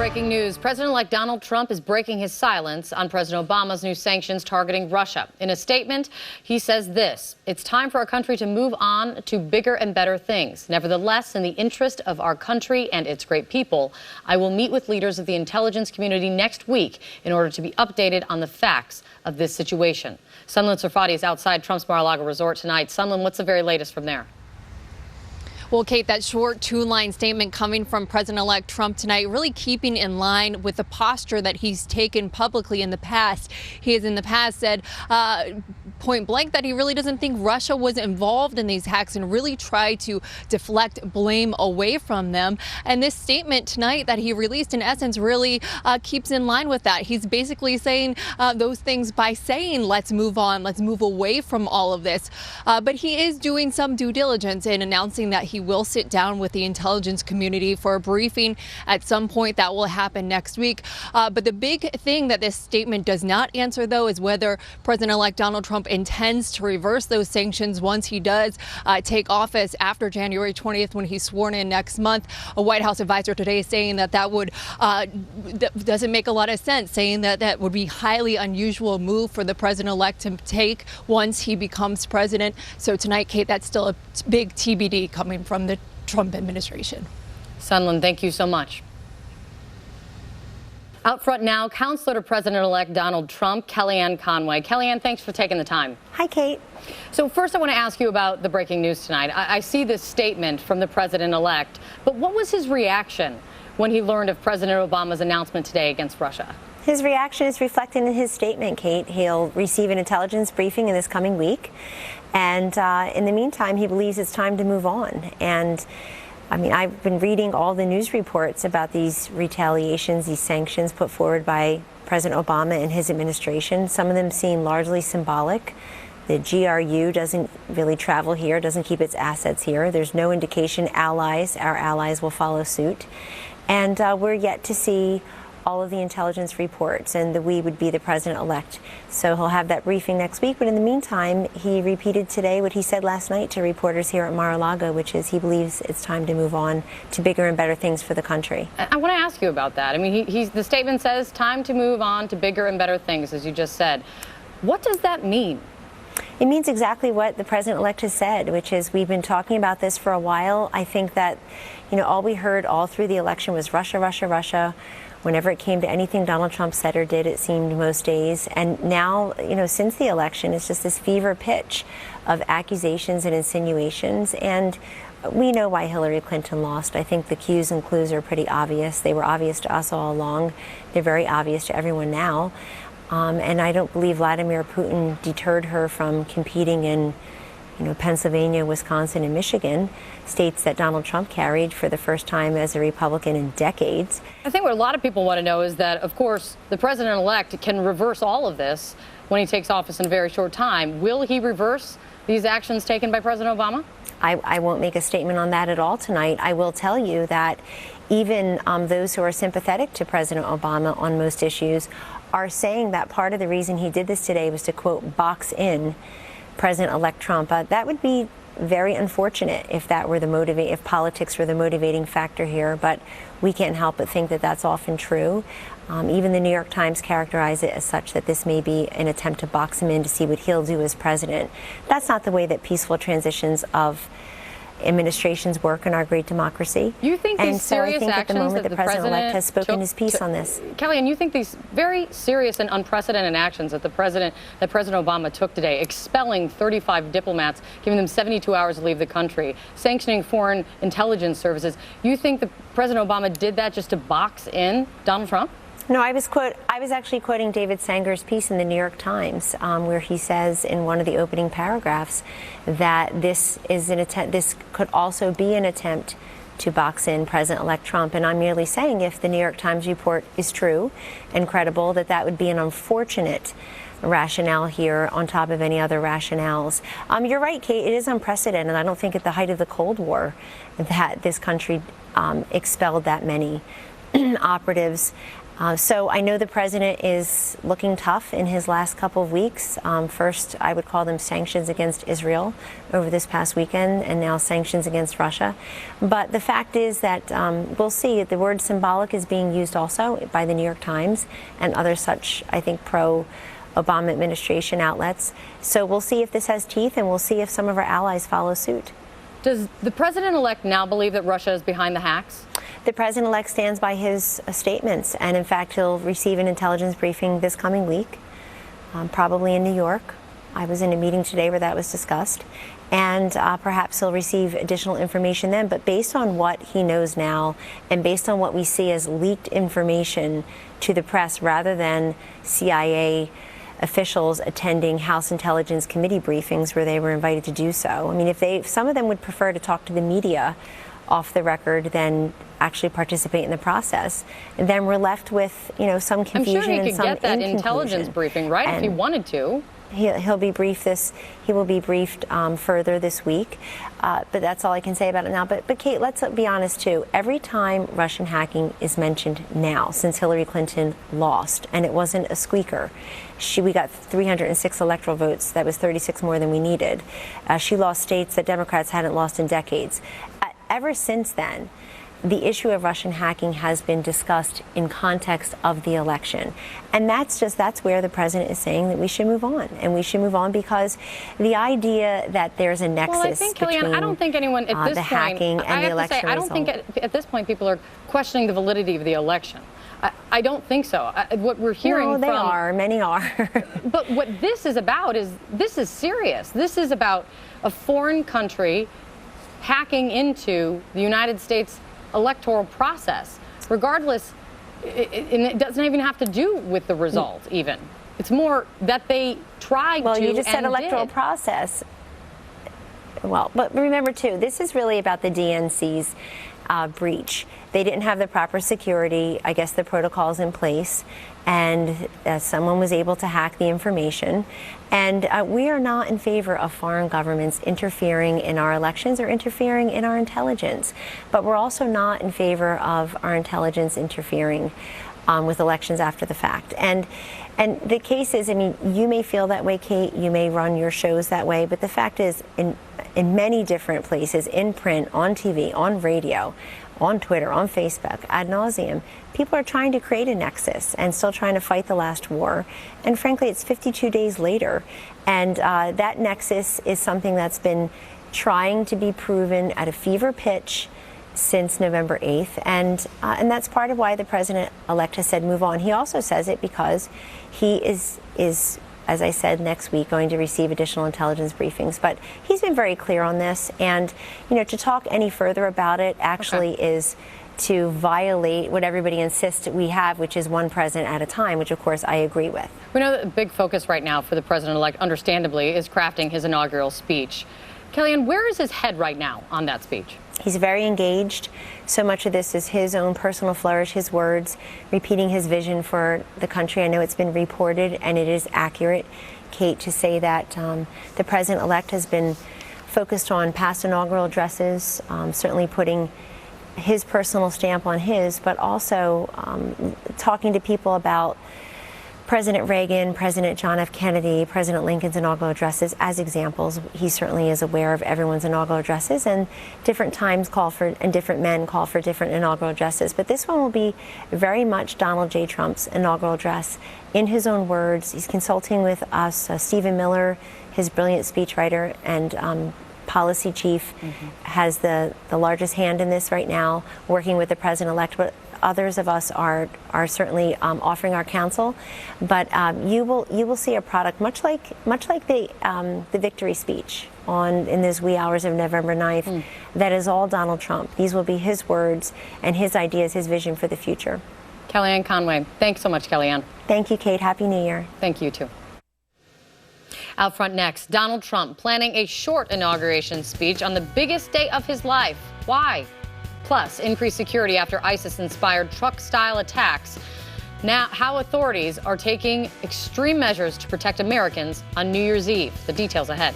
breaking news. President-elect Donald Trump is breaking his silence on President Obama's new sanctions targeting Russia. In a statement, he says this: "It's time for our country to move on to bigger and better things. Nevertheless, in the interest of our country and its great people, I will meet with leaders of the intelligence community next week in order to be updated on the facts of this situation." Sunlen Sarfati is outside Trump's Mar-a-Lago resort tonight. Sunlen, what's the very latest from there? Well, Kate, that short two-line statement coming from President-elect Trump tonight really keeping in line with the posture that he's taken publicly in the past. He has in the past said point blank that he really doesn't think Russia was involved in these hacks and really tried to deflect blame away from them. And this statement tonight that he released, in essence, really keeps in line with that. He's basically saying those things by saying, let's move on, let's move away from all of this. But he is doing some due diligence in announcing that he will sit down with the intelligence community for a briefing at some point that will happen next week. But the big thing that this statement does not answer, though, is whether President-elect Donald Trump intends to reverse those sanctions once he does take office after January 20th, when he's sworn in next month. A White House advisor today is saying that that would doesn't make a lot of sense, saying that that would be highly unusual move for the president-elect to take once he becomes president. So tonight, Kate, that's still a big TBD coming from the Trump administration. Sunlen, thank you so much. Out front now, counselor to President-elect Donald Trump, Kellyanne Conway. Kellyanne, thanks for taking the time. Hi, Kate. So first, I want to ask you about the breaking news tonight. I see this statement from the president-elect, but what was his reaction when he learned of President Obama's announcement today against Russia? His reaction is reflected in his statement, Kate. He'll receive an intelligence briefing in this coming week. And in the meantime, he believes it's time to move on. And I mean, I've been reading all the news reports about these retaliations, these sanctions put forward by President Obama and his administration. Some of them seem largely symbolic. The GRU doesn't really travel here, doesn't keep its assets here. There's no indication our allies will follow suit. And we're yet to see all of the intelligence reports, and we would be the president-elect. So he'll have that briefing next week. But in the meantime, he repeated today what he said last night to reporters here at Mar-a-Lago, which is he believes it's time to move on to bigger and better things for the country. I want to ask you about that. I mean, the statement says time to move on to bigger and better things, as you just said. What does that mean? It means exactly what the president-elect has said, which is we've been talking about this for a while. I think that, all we heard all through the election was Russia, Russia, Russia. Whenever it came to anything Donald Trump said or did, it seemed most days. And now, since the election, it's just this fever pitch of accusations and insinuations. And we know why Hillary Clinton lost. I think the cues and clues are pretty obvious. They were obvious to us all along. They're very obvious to everyone now. And I don't believe Vladimir Putin deterred her from competing in Pennsylvania, Wisconsin, and Michigan, states that Donald Trump carried for the first time as a Republican in decades. I think what a lot of people want to know is that, of course, the president-elect can reverse all of this when he takes office in a very short time. Will he reverse these actions taken by President Obama? I won't make a statement on that at all tonight. I will tell you that even those who are sympathetic to President Obama on most issues are saying that part of the reason he did this today was to, quote, box in President-elect Trump. That would be very unfortunate if that were if politics were the motivating factor here. But we can't help but think that that's often true. Even the New York Times characterized it as such, that this may be an attempt to box him in to see what he'll do as president. That's not the way that peaceful transitions of administrations work in our great democcy. You think these serious actions at the moment that the president-elect has spoken his piece on this. Kellyanne, you think these very serious and unprecedented actions that President Obama took today, expelling 35 diplomats, giving them 72 hours to leave the country, sanctioning foreign intelligence services, you think that President Obama did that just to box in Donald Trump? No, I was actually quoting David Sanger's piece in the New York Times, where he says in one of the opening paragraphs that this could also be an attempt to box in President-elect Trump. And I'm merely saying, if the New York Times report is true and credible, that would be an unfortunate rationale here on top of any other rationales. You're right, Kate, it is unprecedented. I don't think at the height of the Cold War that this country expelled that many operatives So I know the president is looking tough in his last couple of weeks. First, I would call them sanctions against Israel over this past weekend, and now sanctions against Russia. But the fact is that we'll see. The word symbolic is being used also by the New York Times and other such, I think, pro-Obama administration outlets. So we'll see if this has teeth, and we'll see if some of our allies follow suit. Does the president-elect now believe that Russia is behind the hacks? The president-elect stands by his statements, and in fact, he'll receive an intelligence briefing this coming week, probably in New York. I was in a meeting today where that was discussed, and perhaps he'll receive additional information then. But based on what he knows now, and based on what we see as leaked information to the press rather than CIA officials attending House Intelligence Committee briefings where they were invited to do so. I mean, if some of them would prefer to talk to the media off the record than actually participate in the process, and then we're left with, some confusion. I'm sure he and could some get that intelligence briefing, right, if he wanted to. He'll be briefed he will be briefed further this week, but that's all I can say about it now. But Kate, let's be honest too. Every time Russian hacking is mentioned now, since Hillary Clinton lost, and it wasn't a squeaker, we got 306 electoral votes. That was 36 more than we needed. She lost states that Democrats hadn't lost in decades. Ever since then, the issue of Russian hacking has been discussed in context of the election. And that's where the president is saying that we should move on. And we should move on because the idea that there's a nexus well, I think, Kellyanne, between I don't think anyone at this the point, hacking and the election result. I don't think at this point people are questioning the validity of the election. I don't think so. What we're hearing No, they are. Many are. But what this is about this is serious. This is about a foreign country hacking into the United States electoral process, regardless, and it doesn't even have to do with the result even. It's more that they tried to. Well, you just said electoral process. Well, but remember too, this is really about the DNC's breach. They didn't have the proper security, I guess the protocols in place, and someone was able to hack the information. And we are not in favor of foreign governments interfering in our elections or interfering in our intelligence. But we're also not in favor of our intelligence interfering with elections after the fact. And the case is, I mean, you may feel that way, Kate, you may run your shows that way, but the fact is, in many different places, in print, on TV, on radio, on Twitter, on Facebook, ad nauseum, people are trying to create a nexus and still trying to fight the last war. And frankly, it's 52 days later. And that nexus is something that's been trying to be proven at a fever pitch since November 8th. And that's part of why the president-elect has said move on. He also says it because he is, as I said, next week going to receive additional intelligence briefings. But he's been very clear on this. And, to talk any further about it actually is to violate what everybody insists we have, which is one president at a time, which, of course, I agree with. We know that the big focus right now for the president-elect, understandably, is crafting his inaugural speech. Kellyanne, where is his head right now on that speech? He's very engaged. So much of this is his own personal flourish, his words, repeating his vision for the country. I know it's been reported, and it is accurate, Kate, to say that the president-elect has been focused on past inaugural addresses, certainly putting his personal stamp on his, but also talking to people about President Reagan, President John F. Kennedy, President Lincoln's inaugural addresses as examples. He certainly is aware of everyone's inaugural addresses, and different times call for, and different men call for different inaugural addresses. But this one will be very much Donald J. Trump's inaugural address in his own words. He's consulting with us, Stephen Miller, his brilliant speechwriter and policy chief, has the largest hand in this right now, working with the president-elect. But others of us are certainly offering our counsel, but you will see a product much like the victory speech in those wee hours of November 9th. That is all Donald Trump. These will be his words and his ideas, his vision for the future. Kellyanne Conway, thanks so much, Kellyanne. Thank you, Kate. Happy New Year. Thank you too. Out front next, Donald Trump planning a short inauguration speech on the biggest day of his life. Why? Plus, increased security after ISIS-inspired truck-style attacks. Now, how authorities are taking extreme measures to protect Americans on New Year's Eve. The details ahead.